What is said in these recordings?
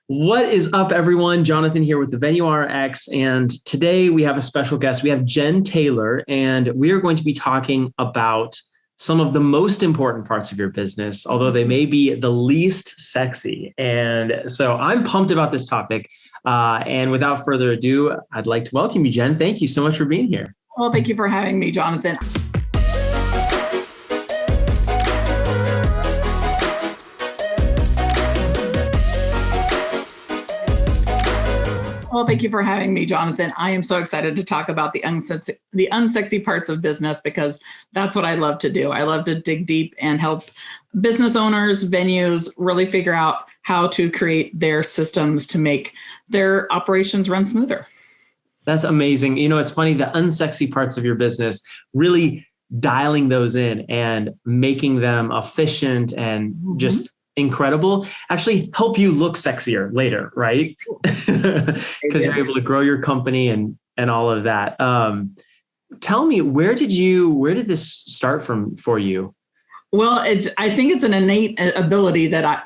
What is up, everyone? Jonathan here with the Venue RX, and today we have a special guest. We have Jen Taylor, and we are going to be talking about some of the most important parts of your business, although they may be the least sexy. And so I'm pumped about this topic. And without further ado, I'd like to welcome you, Jen. Thank you so much for being here. Well, thank you for having me, Jonathan. Well, thank you for having me, Jonathan. I am so excited to talk about the unsexy parts of business because that's what I love to do. I love to dig deep and help business owners, venues really figure out how to create their systems to make their operations run smoother. That's amazing. You know, it's funny, the unsexy parts of your business, really dialing those in and making them efficient and just incredible, actually help you look sexier later, right? Because you're able to grow your company and all of that. Tell me, where did this start from for you? Well, I think it's an innate ability that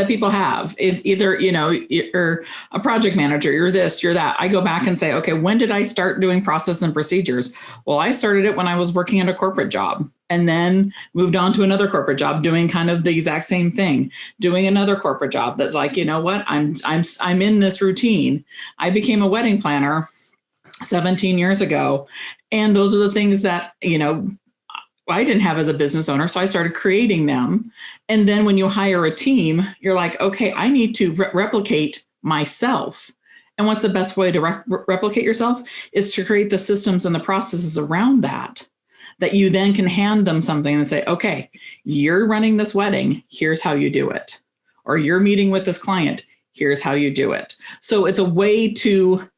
people have. Either, you're a project manager, you're this, you're that. I go back and say, okay, when did I start doing process and procedures? Well, I started it when I was working at a corporate job and then moved on to another corporate job doing kind of the exact same thing, doing another corporate job that's like, you know what, I'm in this routine. I became a wedding planner 17 years ago. And those are the things that, I didn't have as a business owner. So I started creating them. And then when you hire a team, you're like, okay, I need to replicate myself. And what's the best way to replicate yourself is to create the systems and the processes around that you then can hand them something and say, okay, you're running this wedding. Here's how you do it. Or you're meeting with this client. Here's how you do it. So it's a way to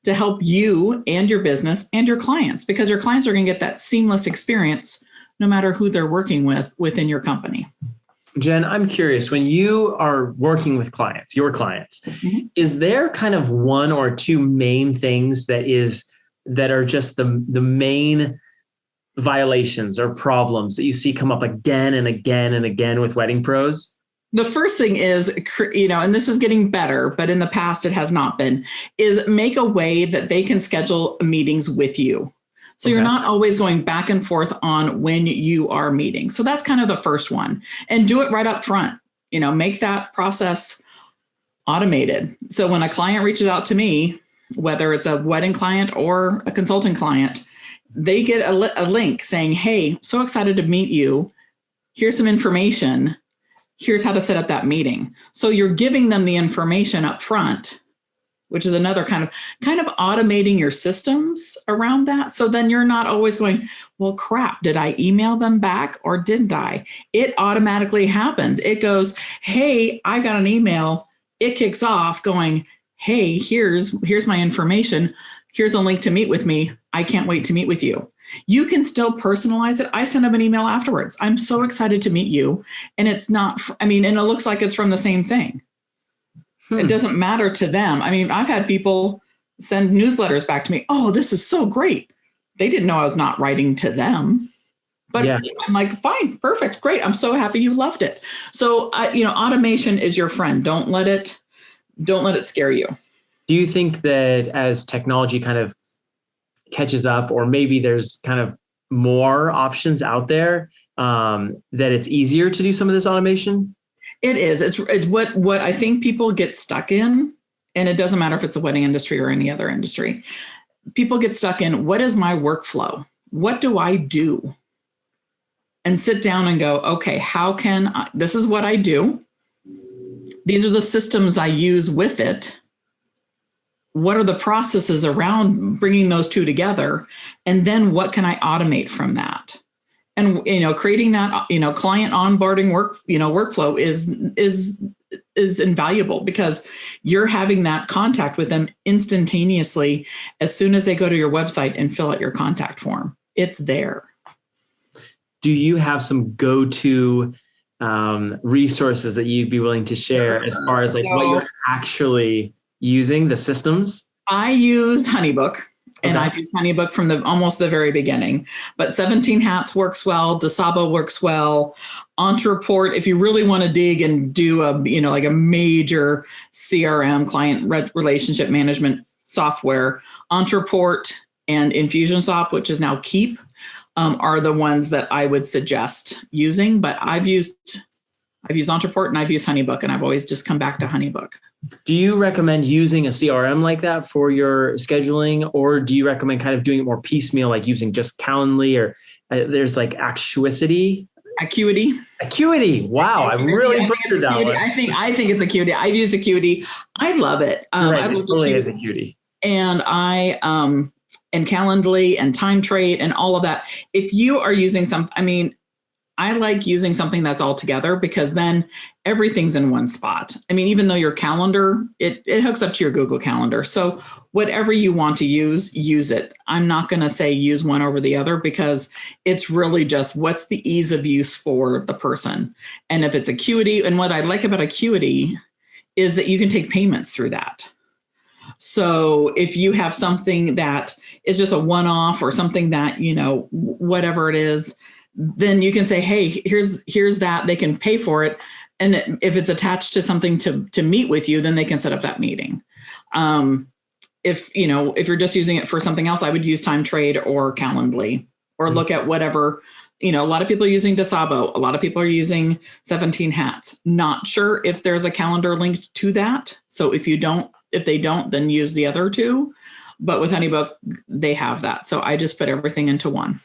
help you and your business and your clients, because your clients are going to get that seamless experience no matter who they're working with within your company. Jen, I'm curious, when you are working with clients, your clients, is there kind of one or two main things that are just the main violations or problems that you see come up again and again and again with wedding pros? The first thing is, and this is getting better, but in the past it has not been, is make a way that they can schedule meetings with you. So you're not always going back and forth on when you are meeting. So that's kind of the first one. And do it right up front. Make that process automated. So when a client reaches out to me, whether it's a wedding client or a consulting client, they get a link saying, hey, so excited to meet you. Here's some information. Here's how to set up that meeting. So you're giving them the information up front, which is another kind of automating your systems around that. So then you're not always going, well, crap, did I email them back or didn't I? It automatically happens. It goes, hey, I got an email. It kicks off going, hey, here's my information. Here's a link to meet with me. I can't wait to meet with you. You can still personalize it. I send them an email afterwards. I'm so excited to meet you. And it's not, and it looks like it's from the same thing. It doesn't matter to them. I've had people send newsletters back to me. Oh, this is so great. They didn't know I was not writing to them. But yeah. I'm like, fine, perfect, great. I'm so happy you loved it. So, automation is your friend. Don't let it scare you. Do you think that as technology kind of catches up, or maybe there's kind of more options out there, that it's easier to do some of this automation? It is. It's what I think people get stuck in, and it doesn't matter if it's the wedding industry or any other industry. People get stuck in, what is my workflow? What do I do? And sit down and go, okay, this is what I do. These are the systems I use with it. What are the processes around bringing those two together? And then what can I automate from that? And, creating that, client onboarding workflow is invaluable, because you're having that contact with them instantaneously as soon as they go to your website and fill out your contact form. It's there. Do you have some go-to resources that you'd be willing to share as far as what you're actually using, the systems? I use HoneyBook. And I've used HoneyBook from almost the very beginning. But 17 Hats works well. DeSabo works well. Ontraport, if you really want to dig and do a major CRM, client relationship management software, Ontraport and Infusionsoft, which is now Keep, are the ones that I would suggest using. But I've used Ontraport and I've used HoneyBook, and I've always just come back to HoneyBook. Do you recommend using a CRM like that for your scheduling, or do you recommend kind of doing it more piecemeal, like using just Calendly, or there's like Acuity? Wow, I really butchered that one. I think it's Acuity. I've used Acuity. I love it. I love Acuity. And and Calendly and TimeTrade and all of that. If you are using I like using something that's all together, because then everything's in one spot. Even though your calendar, it hooks up to your Google Calendar. So whatever you want to use it. I'm not going to say use one over the other, because it's really just what's the ease of use for the person. And if it's Acuity, and what I like about Acuity is that you can take payments through that. So if you have something that is just a one-off, or something that, whatever it is, then you can say, hey, here's that. They can pay for it. And if it's attached to something to meet with you, then they can set up that meeting. If you're just using it for something else, I would use TimeTrade or Calendly, or look at whatever. A lot of people are using DeSabo. A lot of people are using 17 Hats. Not sure if there's a calendar linked to that. So if they don't, then use the other two. But with HoneyBook, they have that. So I just put everything into one.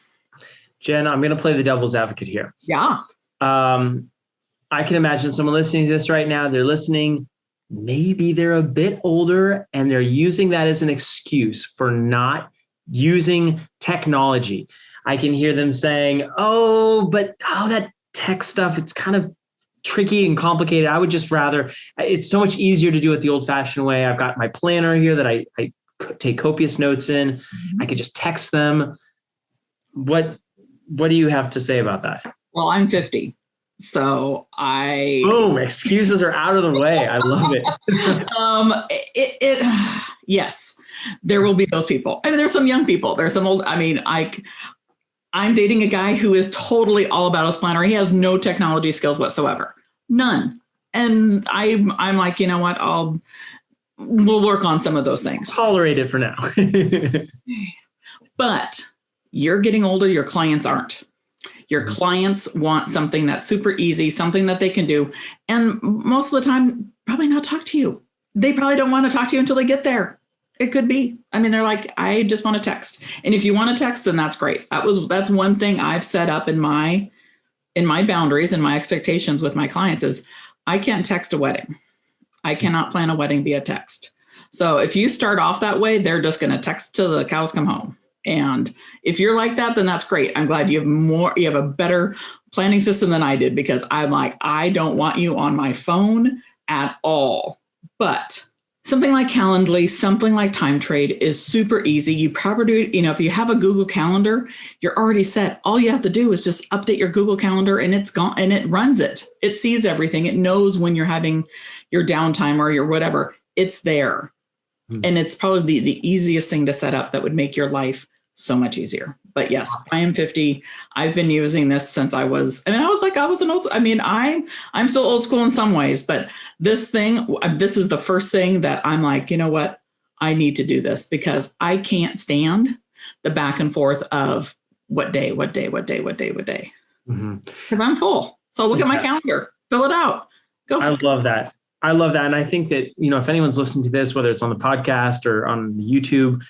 Jen, I'm going to play the devil's advocate here. Yeah. I can imagine someone listening to this right now. They're listening. Maybe they're a bit older, and they're using that as an excuse for not using technology. I can hear them saying, that tech stuff, it's kind of tricky and complicated. I would just rather, it's so much easier to do it the old fashioned way. I've got my planner here that I take copious notes in. Mm-hmm. I could just text them. What do you have to say about that? Well, I'm 50. So excuses are out of the way. I love it. Yes, there will be those people. There's some young people. There's some old. I'm dating a guy who is totally all about his planner. He has no technology skills whatsoever, none. And I'm like, you know what? We'll work on some of those things. Tolerate it for now. But you're getting older. Your clients aren't. Your clients want something that's super easy, something that they can do. And most of the time, probably not talk to you. They probably don't want to talk to you until they get there. It could be. They're like, I just want to text. And if you want to text, then that's great. That's one thing I've set up in my boundaries and my expectations with my clients is I can't text a wedding. I cannot plan a wedding via text. So if you start off that way, they're just going to text till the cows come home. And if you're like that, then that's great. I'm glad you have a better planning system than I did, because I'm like, I don't want you on my phone at all. But something like Calendly, something like TimeTrade is super easy. You probably do, if you have a Google Calendar, you're already set. All you have to do is just update your Google Calendar, and it's gone, and it runs it. It sees everything. It knows when you're having your downtime or your whatever. It's there. And it's probably the easiest thing to set up that would make your life so much easier. But yes, I am 50. I've been using this since I'm still old school in some ways, but this is the first thing that I'm like, you know what? I need to do this, because I can't stand the back and forth of what day. Mm-hmm. Because I'm full. So look at my calendar, fill it out. Go for it. I love that. And I think that, if anyone's listening to this, whether it's on the podcast or on YouTube,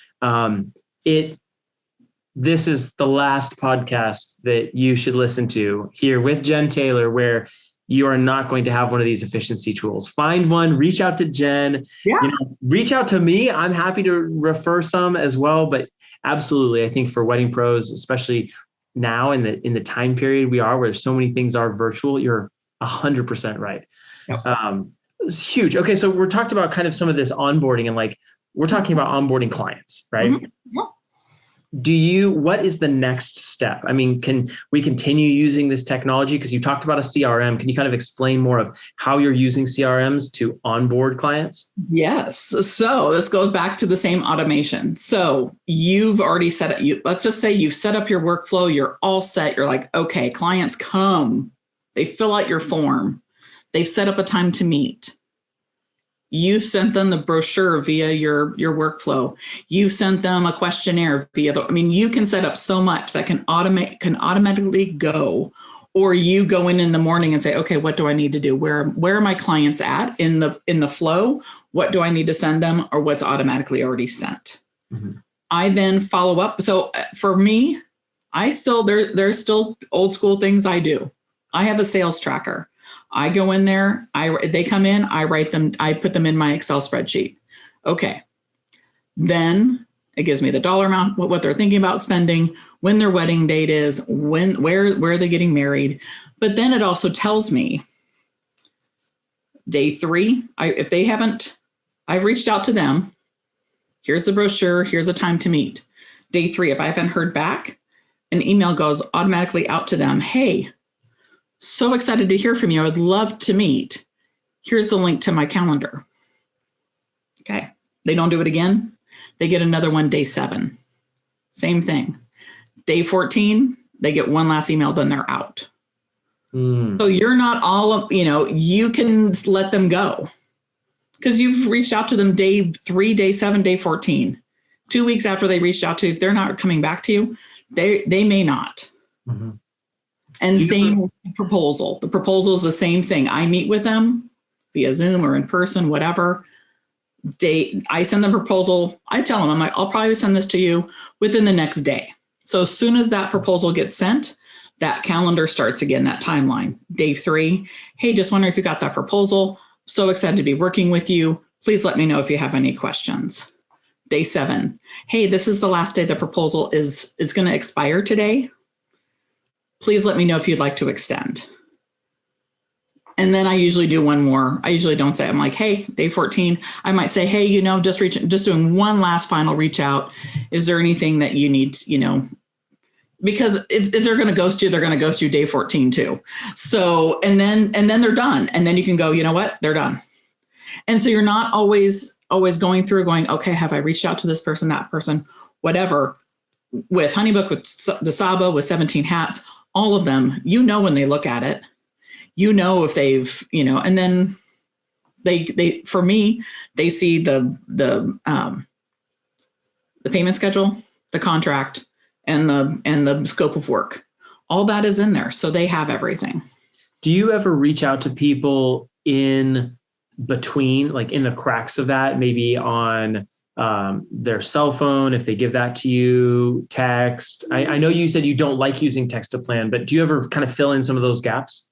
this is the last podcast that you should listen to here with Jen Taylor, where you are not going to have one of these efficiency tools. Find one, reach out to Jen, reach out to me. I'm happy to refer some as well, but absolutely. I think for wedding pros, especially now in the time period we are, where so many things are virtual, you're 100% right. Yep. It's huge. Okay. So we're talking about kind of some of this onboarding, and we're talking about onboarding clients, right? Mm-hmm. Yeah. What is the next step? I mean, can we continue using this technology? Because you talked about a CRM. Can you kind of explain more of how you're using CRMs to onboard clients? Yes. So this goes back to the same automation. So you've already set it. Let's just say you've set up your workflow. You're all set. You're like, okay, clients come. They fill out your form. They've set up a time to meet. You sent them the brochure via your workflow. You sent them a questionnaire via you can set up so much that can automatically go, or you go in the morning and say, okay, what do I need to do? Where are my clients at in the flow? What do I need to send them, or what's automatically already sent? Mm-hmm. I then follow up. So for me, there's still old school things I do. I have a sales tracker. I go in there, they come in, I write them, I put them in my Excel spreadsheet. Okay. Then it gives me the dollar amount, what they're thinking about spending, when their wedding date is, where are they getting married. But then it also tells me day 3, I've reached out to them. Here's the brochure. Here's a time to meet. Day 3, if I haven't heard back, an email goes automatically out to them. Hey, so excited to hear from you. I would love to meet. Here's the link to my calendar. Okay. They don't do it again. They get another one day 7. Same thing. Day 14, they get one last email, then they're out. So you're not you can let them go because you've reached out to them day 3, day 7, day 14. 2 weeks after they reached out to you, if they're not coming back to you, they may not. Mm-hmm. And same proposal. The proposal is the same thing. I meet with them via Zoom or in person, whatever. I send them a proposal. I tell them, I'm like, I'll probably send this to you within the next day. So as soon as that proposal gets sent, that calendar starts again, that timeline. Day 3, hey, just wondering if you got that proposal. So excited to be working with you. Please let me know if you have any questions. Day 7, hey, this is the last day the proposal is going to expire today. Please let me know if you'd like to extend. And then I usually do one more. I usually don't say, I'm like, hey, day 14, I might say, hey, just doing one last final reach out. Is there anything that you need, because if they're going to ghost you, they're going to ghost you day 14 too. So, and then they're done. And then you can go, you know what? They're done. And so you're not always going through okay, have I reached out to this person, that person, whatever. With Honeybook, with Dasaba, with 17 Hats, all of them, when they look at it, if they've, and then they for me, they see the payment schedule, the contract, and the scope of work. All that is in there. So they have everything. Do you ever reach out to people in between, like in the cracks of that, maybe on their cell phone, if they give that to you, text? I know you said you don't like using text to plan, but do you ever kind of fill in some of those gaps?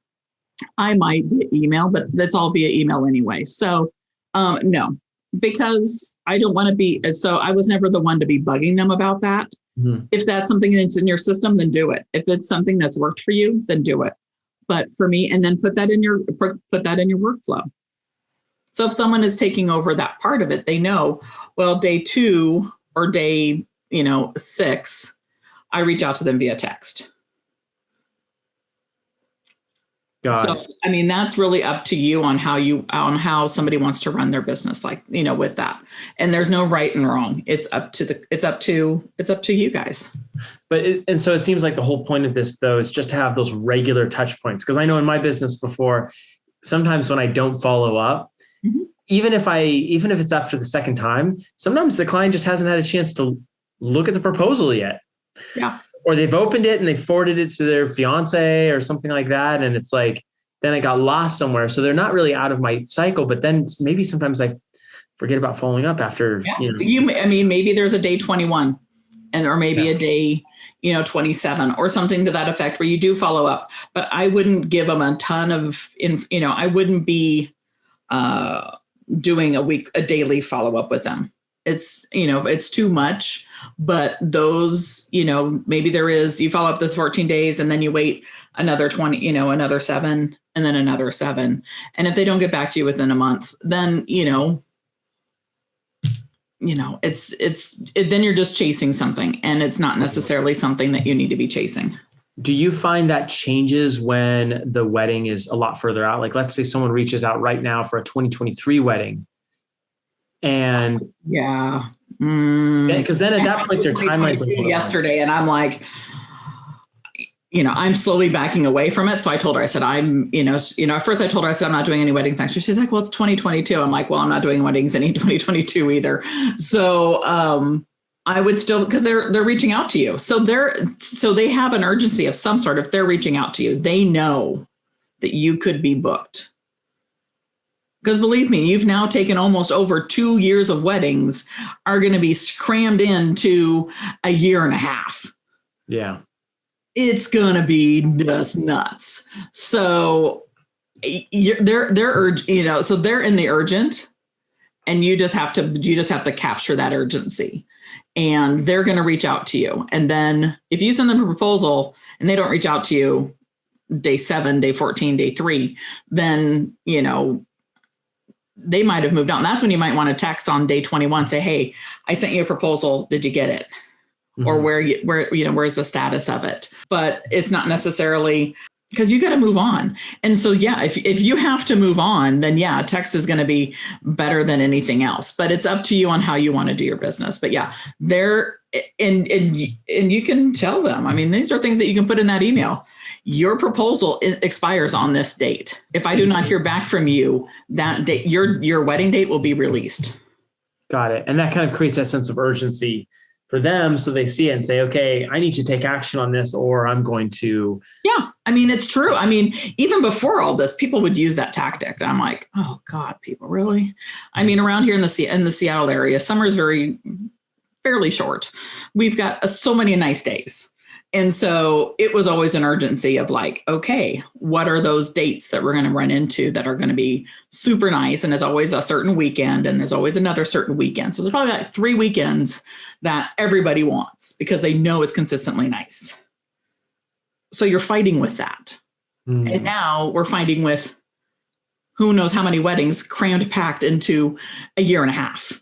I might via email, but that's all via email anyway. So no, because I don't want to be, so I was never the one to be bugging them about that. Mm-hmm. If that's something that's in your system, then do it. If it's something that's worked for you, then do it. But for me, and then put that in your workflow. So if someone is taking over that part of it, they know, well, day 2 or day, 6, I reach out to them via text. So, that's really up to you on how somebody wants to run their business, with that. And there's no right and wrong. It's up to you guys. And so it seems like the whole point of this, though, is just to have those regular touch points. Because I know in my business before, sometimes when I don't follow up, mm-hmm. even if it's after the second time, sometimes the client just hasn't had a chance to look at the proposal yet. Yeah. Or they've opened it and they forwarded it to their fiance or something like that. And it's like, then it got lost somewhere. So they're not really out of my cycle, but then maybe sometimes I forget about following up after, maybe there's a day 21 or maybe a day, 27 or something to that effect where you do follow up, but I wouldn't give them a ton of, I wouldn't be doing a daily follow up with them. It's, it's too much, but those, maybe you follow up the 14 days and then you wait another 20, another 7 and then another 7. And if they don't get back to you within a month, then, then you're just chasing something, and it's not necessarily something that you need to be chasing. Do you find that changes when the wedding is a lot further out? Like, let's say someone reaches out right now for a 2023 wedding. And yeah, because then at that point, their timeline yesterday, and I'm like, I'm slowly backing away from it. So I told her, I said, at first I told her, I said, I'm not doing any weddings next year. She's like, well, it's 2022. I'm like, well, I'm not doing weddings in 2022 either. So, I would still, because they're reaching out to you. So they have an urgency of some sort. If they're reaching out to you, they know that you could be booked. Because believe me, you've now taken almost over 2 years of weddings are going to be crammed into a year and a half. Yeah. It's going to be just nuts. So they're so they're in the urgent, and you just have to capture that urgency. And they're going to reach out to you. And then if you send them a proposal and they don't reach out to you day 7, day 14, day 3, then, they might have moved on. That's when you might want to text on day 21, say, hey, I sent you a proposal. Did you get it? Mm-hmm. Or where's the status of it? But it's not necessarily, because you got to move on. And so, yeah, if you have to move on, then yeah, text is going to be better than anything else, but it's up to you on how you want to do your business. But yeah, and you can tell them, I mean, these are things that you can put in that email. Your proposal expires on this date. If I do not hear back from you, that date, your wedding date will be released. Got it. And that kind of creates that sense of urgency for them. So they see it and say, okay, I need to take action on this, or I'm going to. Yeah. I mean, it's true. I mean, even before all this, people would use that tactic. I'm like, oh God, people really? I mean, around here in the Seattle area, summer is fairly short. We've got so many nice days. And so it was always an urgency of like, okay, what are those dates that we're going to run into that are going to be super nice? And there's always a certain weekend, and there's always another certain weekend. So there's probably like 3 weekends that everybody wants because they know it's consistently nice. So you're fighting with that. Mm. And now we're fighting with who knows how many weddings crammed, packed into a year and a half.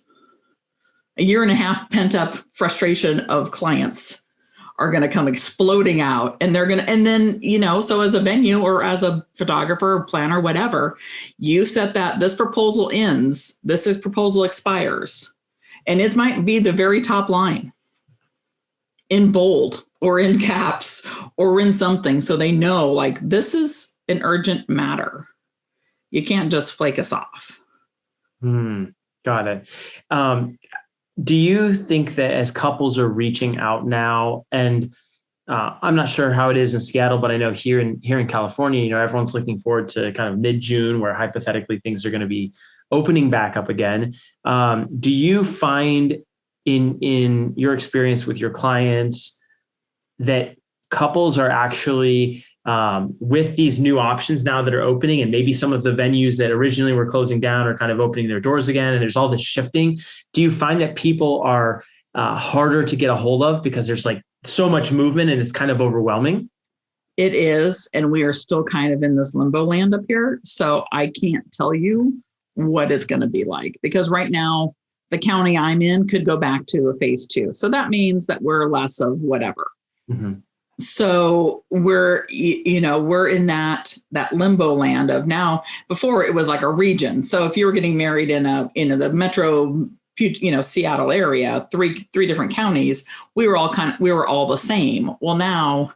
A year and a half pent up frustration of clients are going to come exploding out, and and then, so as a venue or as a photographer or planner, whatever, you set that this proposal ends, this proposal expires, and it might be the very top line in bold or in caps or in something. So they know like this is an urgent matter. You can't just flake us off. Got it. Do you think that as couples are reaching out now, and I'm not sure how it is in Seattle, but I know here in California, everyone's looking forward to kind of mid-June, where hypothetically things are going to be opening back up again. Do you find in your experience with your clients that couples are actually with these new options now that are opening, and maybe some of the venues that originally were closing down are kind of opening their doors again, and there's all this shifting? Do you find that people are harder to get a hold of because there's like so much movement and it's kind of overwhelming? It is. And we are still kind of in this limbo land up here. So I can't tell you what it's going to be like, because right now the county I'm in could go back to a phase 2. So that means that we're less of whatever. Mm-hmm. So we're in that limbo land of now. Before it was like a region. So if you were getting married in the metro, Seattle area, three different counties, we were all the same. Well, now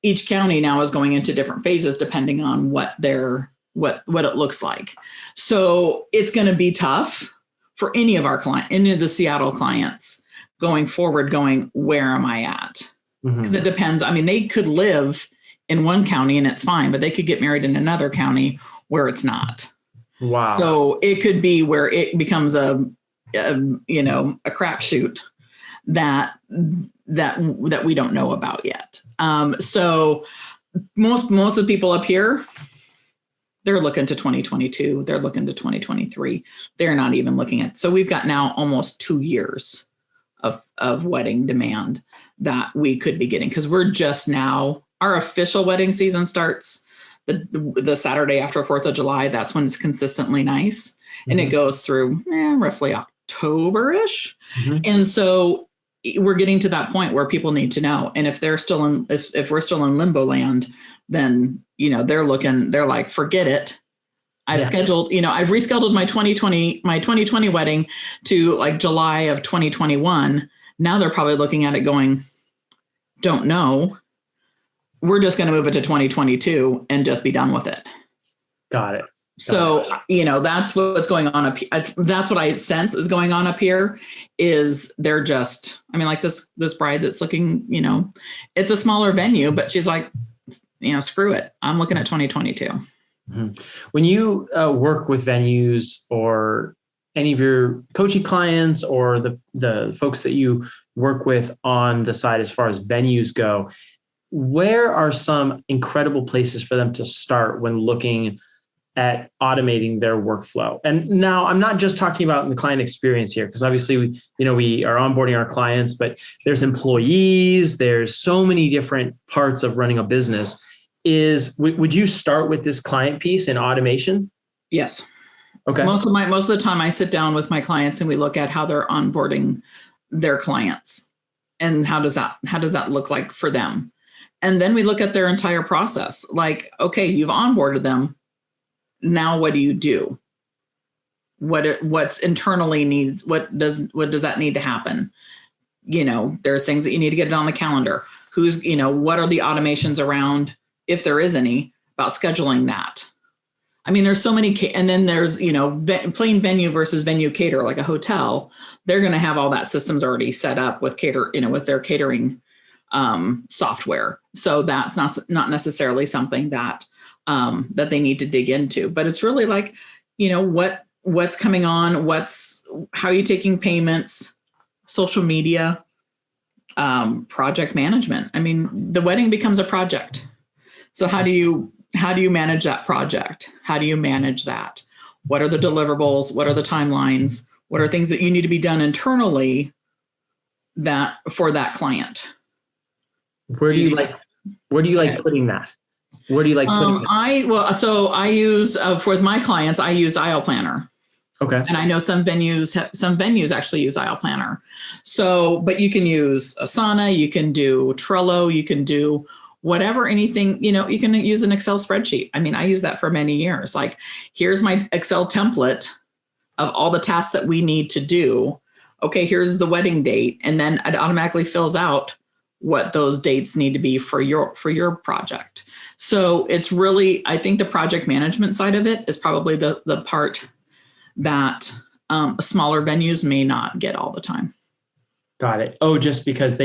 each county now is going into different phases depending on what it looks like. So it's going to be tough for any of the Seattle clients going forward, where am I at? Because it depends. I mean, they could live in one county and it's fine, but they could get married in another county where it's not. Wow. So it could be where it becomes a crapshoot that we don't know about yet. So most of the people up here, they're looking to 2022. They're looking to 2023. They're not even looking at. So we've got now almost 2 years of wedding demand that we could be getting, because we're just now, our official wedding season starts the Saturday after 4th of July. That's when it's consistently nice. And it goes through roughly October-ish. And so we're getting to that point where people need to know. And if they're still in, if we're still in limbo land, then, they're like, forget it. I've scheduled, I've rescheduled my 2020 wedding to like July of 2021. Now they're probably looking at it going, don't know. We're just going to move it to 2022 and just be done with it. Got it. So, that's what's going on up. That's what I sense is going on up here is they're just, like this bride that's looking, it's a smaller venue, but she's like, screw it. I'm looking at 2022. When you work with venues or any of your coaching clients or the folks that you work with on the side as far as venues go, where are some incredible places for them to start when looking at automating their workflow? And now I'm not just talking about the client experience here, because obviously we are onboarding our clients, but there's employees, there's so many different parts of running a business. Would you start with this client piece in automation? Yes. Okay. Most of the time I sit down with my clients and we look at how they're onboarding their clients and how does that look like for them? And then we look at their entire process. Like, okay, you've onboarded them. Now what do you do? What's internally needs? What does that need to happen? There's things that you need to get it on the calendar. What are the automations around, if there is any, about scheduling that? There's so many, and then there's, plain venue versus venue cater, like a hotel. They're going to have all that systems already set up with with their catering software. So that's not necessarily something that they need to dig into, but it's really like, what's coming on, how are you taking payments, social media, project management. The wedding becomes a project. So how do you manage that project? How do you manage that? What are the deliverables? What are the timelines? What are things that you need to be done internally that for that client? Where do you like putting that? Where do you like putting it? So I use for my clients, I use Aisle Planner. Okay. And I know some venues actually use Aisle Planner. So, but you can use Asana, you can do Trello, you can do whatever, anything, you can use an Excel spreadsheet. I use that for many years. Like, here's my Excel template of all the tasks that we need to do. Okay, here's the wedding date. And then it automatically fills out what those dates need to be for your project. So it's really, I think the project management side of it is probably the part that smaller venues may not get all the time. Got it. Oh, just because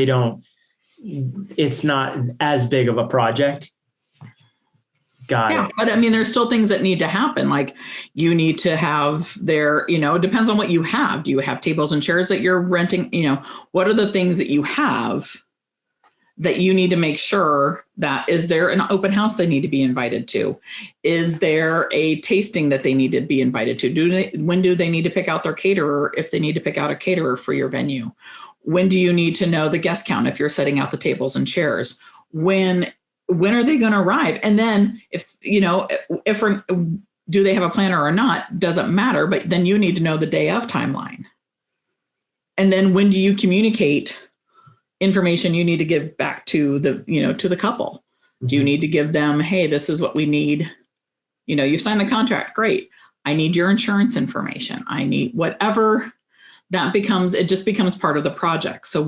it's not as big of a project. Got it. But there's still things that need to happen. Like, you need to have it depends on what you have. Do you have tables and chairs that you're renting? What are the things that you have that you need to make sure that, is there an open house they need to be invited to? Is there a tasting that they need to be invited to? When do they need to pick out their caterer, if they need to pick out a caterer for your venue? When do you need to know the guest count if you're setting out the tables and chairs? When are they going to arrive? And then if do they have a planner or not, doesn't matter, but then you need to know the day of timeline. And then when do you communicate information you need to give back to the couple? Do you need to give them, hey, this is what we need? You've signed the contract. Great. I need your insurance information. I need whatever it just becomes part of the project. So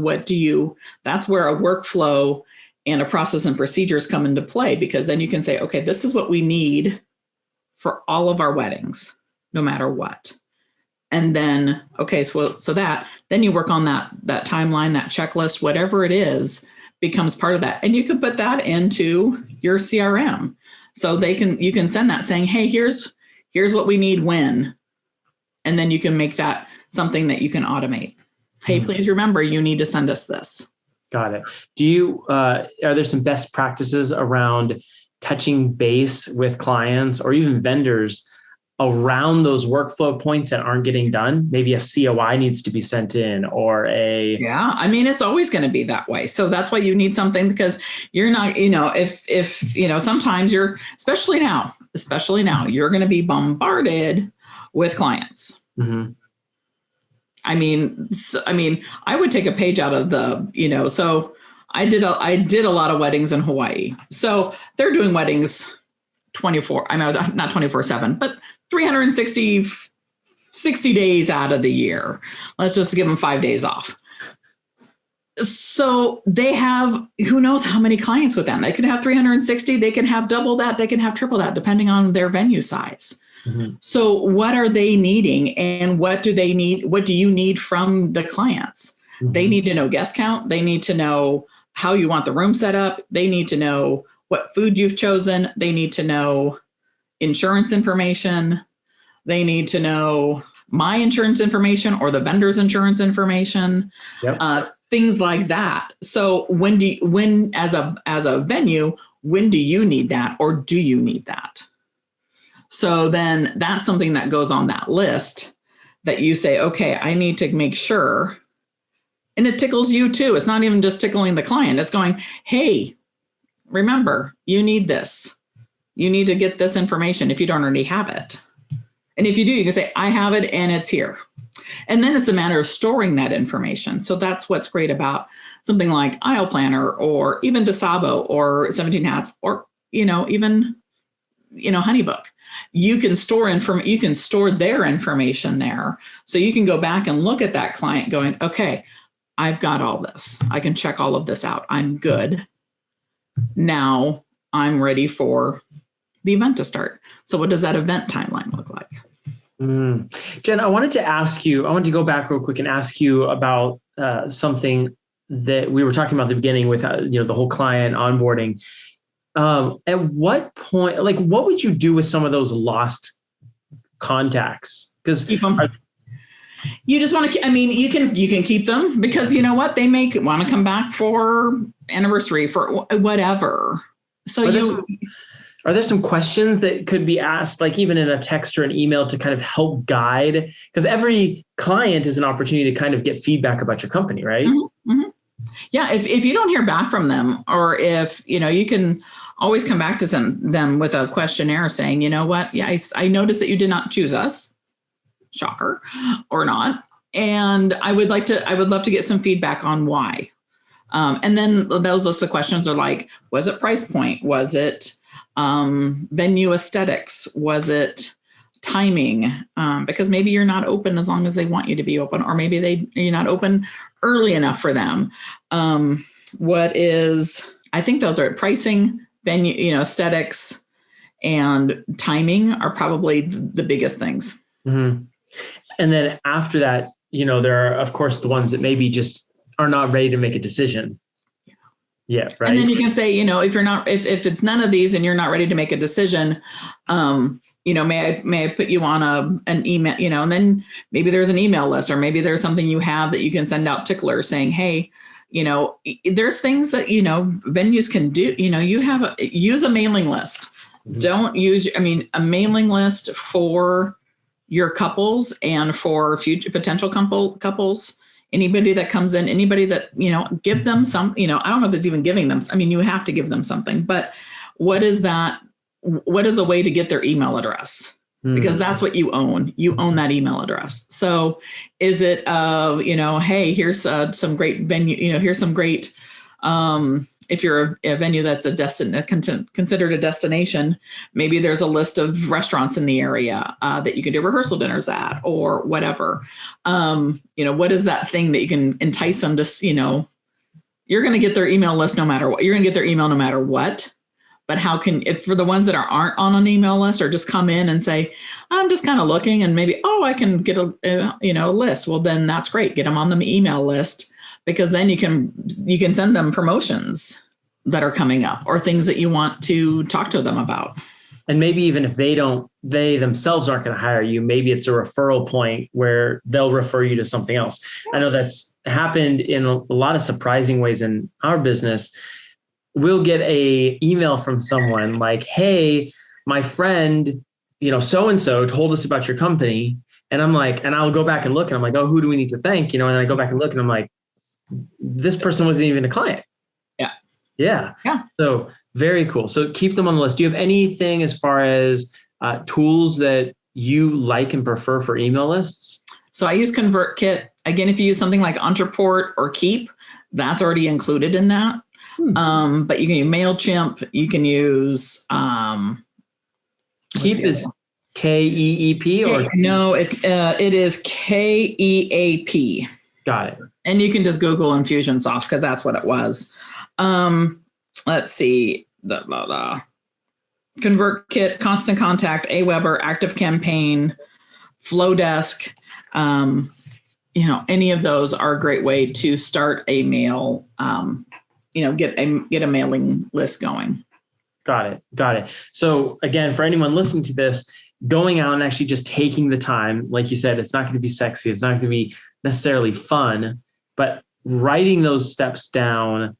that's where a workflow and a process and procedures come into play, because then you can say, okay, this is what we need for all of our weddings, no matter what. And then, okay, then you work on that timeline, that checklist, whatever it is, becomes part of that. And you can put that into your CRM. So you can send that saying, hey, here's what we need when. And then you can make that something that you can automate. Hey, please remember, you need to send us this. Got it. Are there some best practices around touching base with clients or even vendors around those workflow points that aren't getting done? Maybe a COI needs to be sent in, or it's always going to be that way. So that's why you need something, because you're not, if sometimes especially now, you're going to be bombarded with clients. Mm-hmm. I would take a page out of the, so I did a lot of weddings in Hawaii. So they're doing weddings 24, not 24/7, but 360, 60 days out of the year. Let's just give them 5 days off. So they have, who knows how many clients with them. They could have 360, they can have double that, they can have triple that, depending on their venue size. Mm-hmm. So what are they needing, and what do they need? What do you need from the clients? Mm-hmm. They need to know guest count. They need to know how you want the room set up. They need to know what food you've chosen. They need to know insurance information. They need to know my insurance information or the vendor's insurance information. Yep. Things like that. So when as a venue, when do you need that, or do you need that? So then that's something that goes on that list that you say, okay, I need to make sure. And it tickles you too. It's not even just tickling the client. It's going, hey, remember, you need this. You need to get this information if you don't already have it. And if you do, you can say, I have it and it's here. And then it's a matter of storing that information. So that's what's great about something like Aisle Planner, or even DeSabo, or 17 Hats, or, even, Honeybook. You can store their information there. So you can go back and look at that client going, okay, I've got all this. I can check all of this out. I'm good. Now I'm ready for the event to start. So what does that event timeline look like? Jen, I wanted to go back real quick and ask you about something that we were talking about at the beginning with, the whole client onboarding. At what point, what would you do with some of those lost contacts? Because you just want to, you can keep them, because you know what? They may want to come back for anniversary, for whatever. So are there some questions that could be asked, like even in a text or an email, to kind of help guide? Because every client is an opportunity to kind of get feedback about your company, right? Mm-hmm, mm-hmm. Yeah. If you don't hear back from them, or if, you can always come back to them with a questionnaire saying, you know what? Yeah, I noticed that you did not choose us. Shocker, or not. And I would love to get some feedback on why. And then those list of questions are like, was it price point? Was it venue aesthetics? Was it timing? Because maybe you're not open as long as they want you to be open, or maybe you're not open early enough for them. I think those are pricing, venue, aesthetics, and timing are probably the biggest things. Mm-hmm. And then after that, there are, of course, the ones that maybe just are not ready to make a decision. Yeah. Right. And then you can say, if it's none of these and you're not ready to make a decision, may I put you on an email, and then maybe there's an email list, or maybe there's something you have that you can send out ticklers saying, hey, there's things that, venues can do, use a mailing list. Mm-hmm. Don't use, a mailing list for your couples and for future potential couples. Anybody that comes in, anybody that, give them some, I don't know if it's even giving them, you have to give them something, but what is that? What is a way to get their email address? Because that's what you own. You own that email address. So is it, hey, here's some great venue, here's some great, if you're a venue that's considered a destination, maybe there's a list of restaurants in the area that you can do rehearsal dinners at, or whatever. What is that thing that you can entice them to, you're going to get their email list no matter what. You're going to get their email no matter what. But if for the ones that aren't on an email list, or just come in and say, I'm just kind of looking, and maybe, I can get a list. Well, then that's great. Get them on the email list, because then you can send them promotions that are coming up, or things that you want to talk to them about. And maybe even if they themselves aren't going to hire you, maybe it's a referral point where they'll refer you to something else. Yeah. I know that's happened in a lot of surprising ways in our business. We'll get a email from someone like, hey, my friend, so-and-so told us about your company. And I'm like, and I'll go back and look, and I'm like, oh, who do we need to thank? And I go back and look, and I'm like, this person wasn't even a client. Yeah. Yeah. Yeah. So very cool. So keep them on the list. Do you have anything as far as tools that you like and prefer for email lists? So I use ConvertKit. Again, if you use something like Entreport or Keep, that's already included in that. But you can use MailChimp. You can use Keep is KEEP or no, it is KEAP. Got it. And you can just Google Infusionsoft because that's what it was. Let's see. ConvertKit, Constant Contact, Aweber, ActiveCampaign, Flowdesk. Any of those are a great way to start a mail. Get a mailing list going. Got it. So again, for anyone listening to this, going out and actually just taking the time, like you said, it's not going to be sexy. It's not going to be necessarily fun, but writing those steps down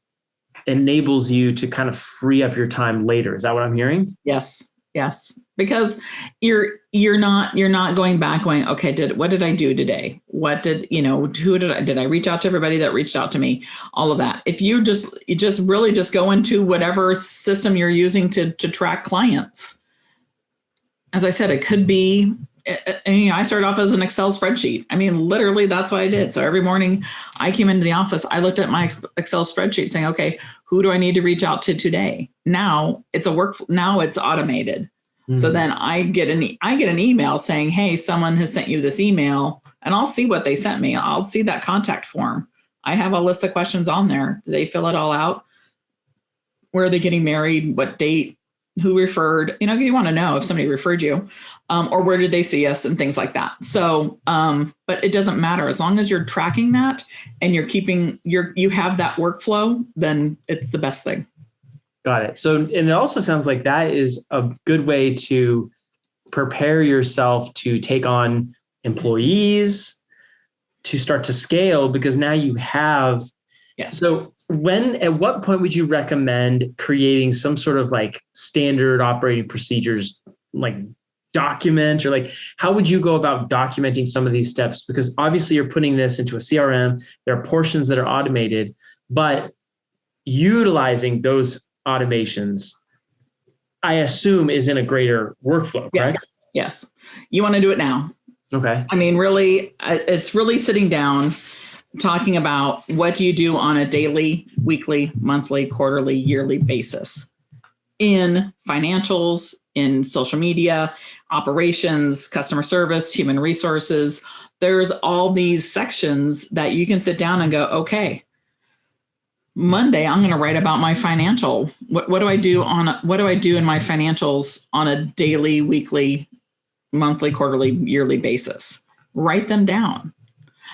enables you to kind of free up your time later. Is that what I'm hearing? Yes. Because you're not going back going, okay, what did I do today? Did I reach out to everybody that reached out to me? All of that. If you just go into whatever system you're using to track clients. As I said, it could be, I started off as an Excel spreadsheet. I mean, literally that's what I did. So every morning I came into the office, I looked at my Excel spreadsheet saying, okay, who do I need to reach out to today? Now it's now it's automated. Mm-hmm. So then I get an email saying, hey, someone has sent you this email, and I'll see what they sent me. I'll see that contact form. I have a list of questions on there. Do they fill it all out? Where are they getting married? What date? Who referred? You want to know if somebody referred you, or where did they see us and things like that. So, but it doesn't matter as long as you're tracking that and you have that workflow, then it's the best thing. Got it. So, and it also sounds like that is a good way to prepare yourself to take on employees, to start to scale, because now you have. Yes. So at what point would you recommend creating some sort of like standard operating procedures, like document, or like, how would you go about documenting some of these steps? Because obviously you're putting this into a CRM. There are portions that are automated, but utilizing those automations, I assume, is in a greater workflow, correct? Yes. You want to do it now. Okay. I mean, really, it's really sitting down, talking about what do you do on a daily, weekly, monthly, quarterly, yearly basis in financials, in social media, operations, customer service, human resources. There's all these sections that you can sit down and go, okay, Monday, I'm going to write about my financial. What do I do in my financials on a daily, weekly, monthly, quarterly, yearly basis? Write them down.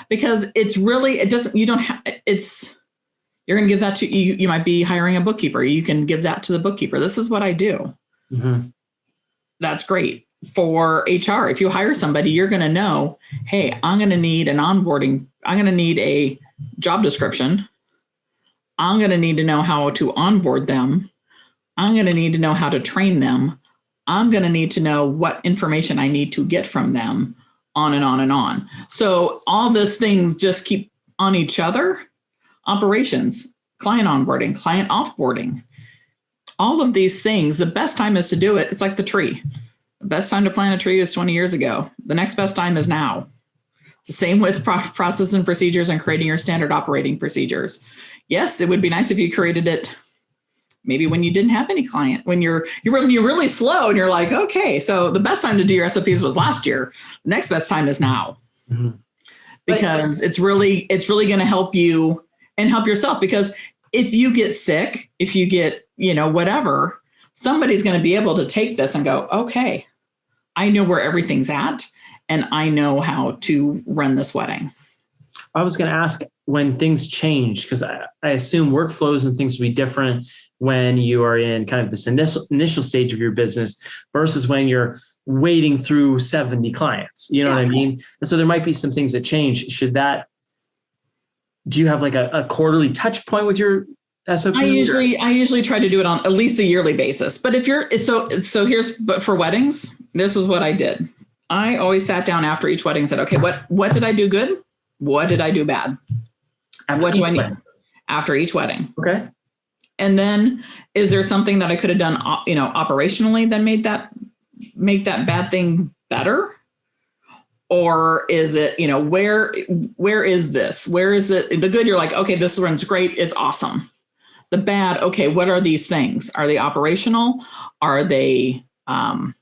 Because you're going to give that to you. You might be hiring a bookkeeper. You can give that to the bookkeeper. This is what I do. Mm-hmm. That's great for HR. If you hire somebody, you're going to know, hey, I'm going to need an onboarding. I'm going to need a job description. I'm going to need to know how to onboard them. I'm going to need to know how to train them. I'm going to need to know what information I need to get from them, on and on and on. So all these things just keep on each other. Operations, client onboarding, client offboarding, all of these things. The best time is to do it. It's like the tree. The best time to plant a tree is 20 years ago. The next best time is now. It's the same with process and procedures and creating your standard operating procedures. Yes, it would be nice if you created it maybe when you didn't have any client, when you're really slow and you're like, okay, so the best time to do your SOPs was last year. The next best time is now. Mm-hmm. Because it's really going to help you and help yourself. Because if you get sick, if you get, whatever, somebody's going to be able to take this and go, okay, I know where everything's at and I know how to run this wedding. I was going to ask when things change, because I assume workflows and things will be different when you are in kind of this initial stage of your business versus when you're wading through 70 clients. You know what I mean? And so there might be some things that change. Do you have like a quarterly touch point with your SOP? I usually try to do it on at least a yearly basis. But but for weddings, this is what I did. I always sat down after each wedding and said, okay, what did I do good? What did I do bad? What do I need after each wedding? Okay. And then is there something that I could have done, operationally that make that bad thing better? Or is it, where is this? Where is it? The good, you're like, okay, this one's great. It's awesome. The bad, okay, what are these things? Are they operational? Are they, I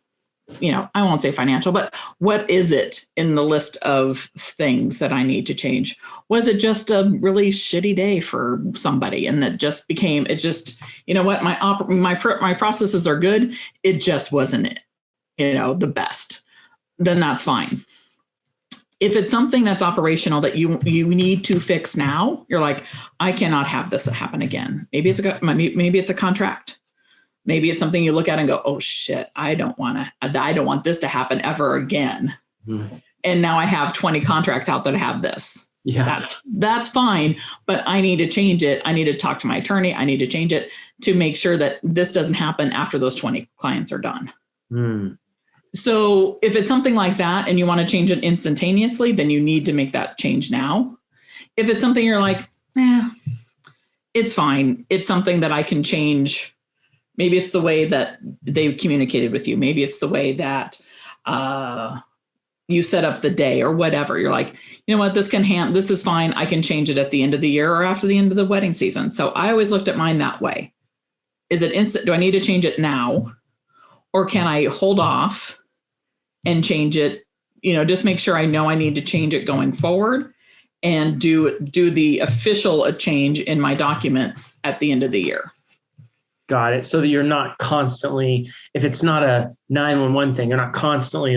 won't say financial, but what is it in the list of things that I need to change? Was it just a really shitty day for somebody? And that just became, it's just, what, my processes are good. It just wasn't, the best. Then that's fine. If it's something that's operational that you need to fix now, you're like, I cannot have this happen again. Maybe it's a contract. Maybe it's something you look at and go, oh shit, I don't want this to happen ever again. Mm-hmm. And now I have 20 contracts out that have this. Yeah. That's fine, but I need to change it. I need to talk to my attorney. I need to change it to make sure that this doesn't happen after those 20 clients are done. Mm. So if it's something like that and you want to change it instantaneously, then you need to make that change now. If it's something you're like, it's fine. It's something that I can change. Maybe it's the way that they communicated with you. Maybe it's the way that you set up the day or whatever. You're like, you know what, this is fine. I can change it at the end of the year or after the end of the wedding season. So I always looked at mine that way. Is it instant? Do I need to change it now? Or can I hold off and change it, just make sure I know I need to change it going forward and do the official change in my documents at the end of the year. Got it. So that you're not constantly, if it's not a 911 thing, you're not constantly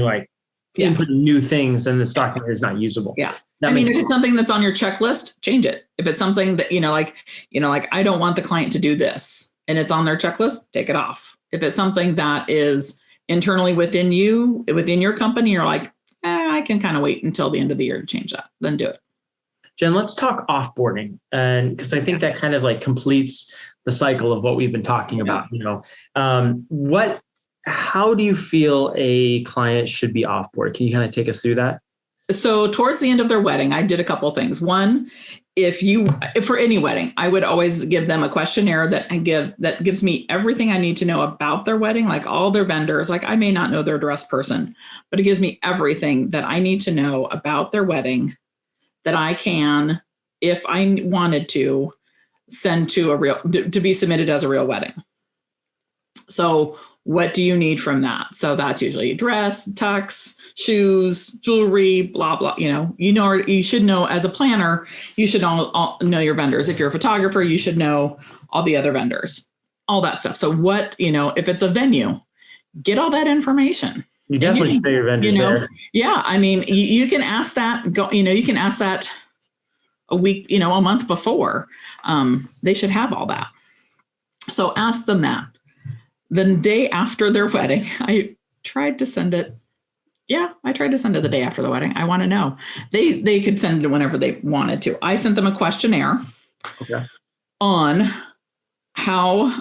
inputting new things and this document is not usable. Yeah. If it's something that's on your checklist, change it. If it's something that, I don't want the client to do this and it's on their checklist, take it off. If it's something that is internally within your company, you're like, I can kind of wait until the end of the year to change that, then do it. Jen, let's talk offboarding. And because I think that kind of completes the cycle of what we've been talking about, how do you feel a client should be offboard? Can you kind of take us through that? So towards the end of their wedding, I did a couple of things. One, if for any wedding, I would always give them a questionnaire that gives me everything I need to know about their wedding, like all their vendors. Like I may not know their dress person, but it gives me everything that I need to know about their wedding that I can, if I wanted to, send to be submitted as a real wedding. So what do you need from that? So that's usually dress, tux, shoes, jewelry, blah, blah. You should know as a planner, you should all know your vendors. If you're a photographer, you should know all the other vendors, all that stuff. So what, if it's a venue, get all that information. You definitely say your vendors there. Yeah. You can ask that, you can ask that a week, a month before. They should have all that. So ask them that. The day after their wedding, I tried to send it. Yeah, I tried to send it the day after the wedding. I want to know. They could send it whenever they wanted to. I sent them a questionnaire on how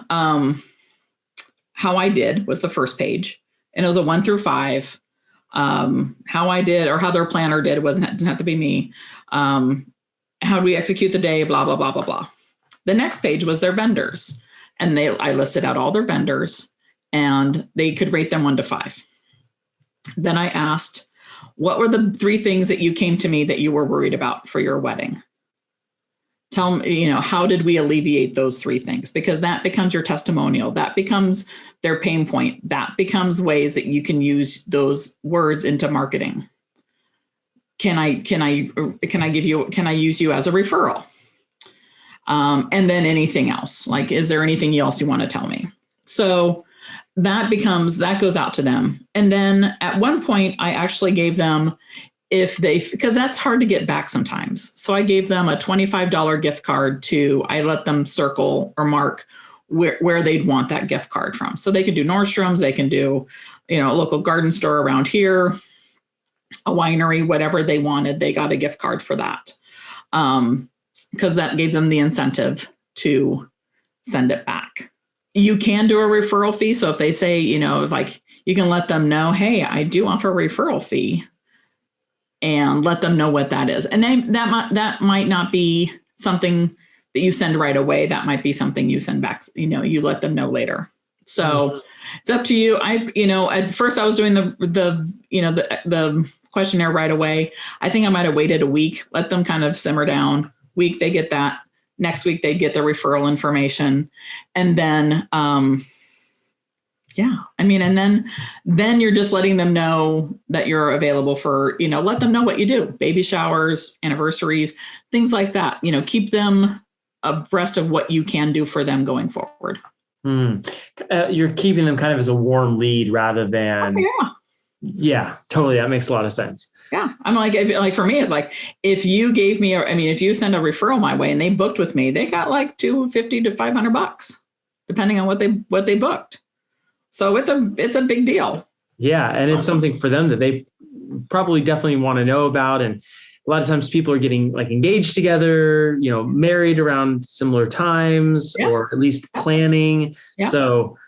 I did was the first page. And it was a 1 through 5. How I did or how their planner did didn't have to be me. How do we execute the day? Blah, blah, blah, blah, blah. The next page was their vendors. And I listed out all their vendors and they could rate them 1 to 5. Then I asked, what were the 3 things that you came to me that you were worried about for your wedding? Tell me, how did we alleviate those 3 things? Because that becomes your testimonial. That becomes their pain point. That becomes ways that you can use those words into marketing. Can I use you as a referral? And then anything else, like, is there anything else you want to tell me? So that goes out to them. And then at one point I actually gave them, because that's hard to get back sometimes. So I gave them a $25 gift card I let them circle or mark where they'd want that gift card from. So they could do Nordstrom's, they can do, a local garden store around here, a winery, whatever they wanted, they got a gift card for that. Because that gave them the incentive to send it back. You can do a referral fee. So if they say, you can let them know, hey, I do offer a referral fee, and let them know what that is. And then that might not be something that you send right away. That might be something you send back, you let them know later. So It's up to you. At first I was doing the questionnaire right away. I think I might have waited a week, let them kind of simmer down. Week, they get that. Next week, they get the referral information. And then, then you're just letting them know that you're available for, let them know what you do. Baby showers, anniversaries, things like that. Keep them abreast of what you can do for them going forward. You're keeping them kind of as a warm lead rather than. Oh, yeah. Yeah, totally. That makes a lot of sense. Yeah. I'm like, for me, it's like, if you gave me, if you send a referral my way and they booked with me, they got like $250 to $500, depending on what they booked. So it's a big deal. Yeah. And it's something for them that they probably definitely want to know about. And a lot of times people are getting like engaged together, married around similar times, yes, or at least planning. Yeah. So,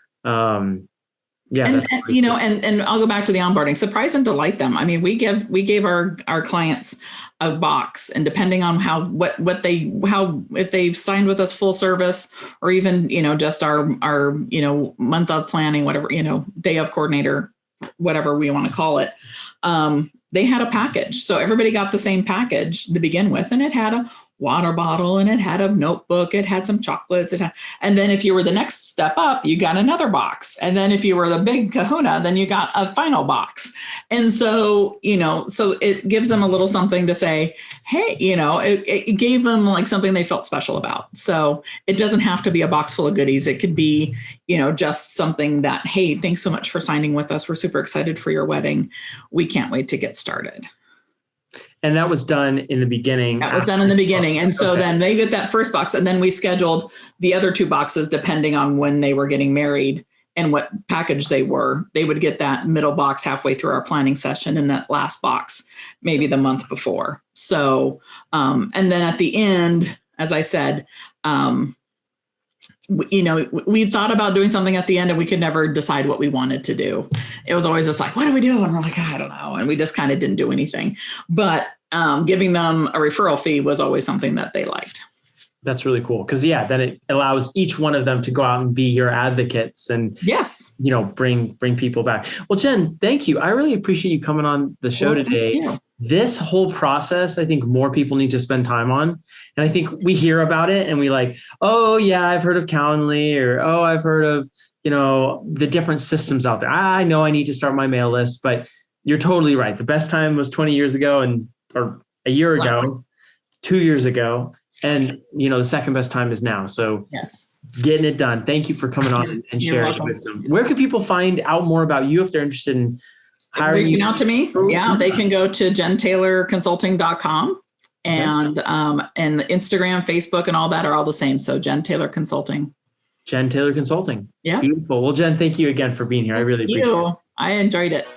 yeah, and I'll go back to the onboarding. Surprise and delight them. We gave our clients a box, and depending on if they signed with us full service, or even just our month of planning, whatever, day of coordinator, whatever we want to call it, they had a package. So everybody got the same package to begin with, and it had a water bottle, and it had a notebook, it had some chocolates, and then if you were the next step up, you got another box. And then if you were the big kahuna, then you got a final box. And so, so it gives them a little something to say, hey, it gave them like something they felt special about. So it doesn't have to be a box full of goodies. It could be, just something that, hey, thanks so much for signing with us. We're super excited for your wedding. We can't wait to get started. And that was done in the beginning. And so then they get that first box, and then we scheduled the other two boxes depending on when they were getting married and what package they were. They would get that middle box halfway through our planning session, and that last box maybe the month before. So, and then at the end, as I said, we thought about doing something at the end, and we could never decide what we wanted to do. It was always just like, what do we do? And we're like, I don't know. And we just kind of didn't do anything. But giving them a referral fee was always something that they liked. That's really cool. Because then it allows each one of them to go out and be your advocates and, yes, bring people back. Well, Jen, thank you. I really appreciate you coming on the show today. Yeah. This whole process, I think more people need to spend time on. And I think we hear about it and we like, oh yeah, I've heard of Calendly, or, oh, I've heard of, the different systems out there. I know I need to start my mail list, but you're totally right. The best time was 20 years ago or a year ago, 2 years ago. And, the second best time is now. So yes, getting it done. Thank you for coming on and sharing your wisdom. Where can people find out more about you if they're interested in hiring you? Out to me? Yeah, they can go to jentaylorconsulting.com, and Instagram, Facebook, and all that are all the same. So Jen Taylor Consulting. Jen Taylor Consulting. Yeah. Beautiful. Well, Jen, thank you again for being here. I really appreciate it. I enjoyed it.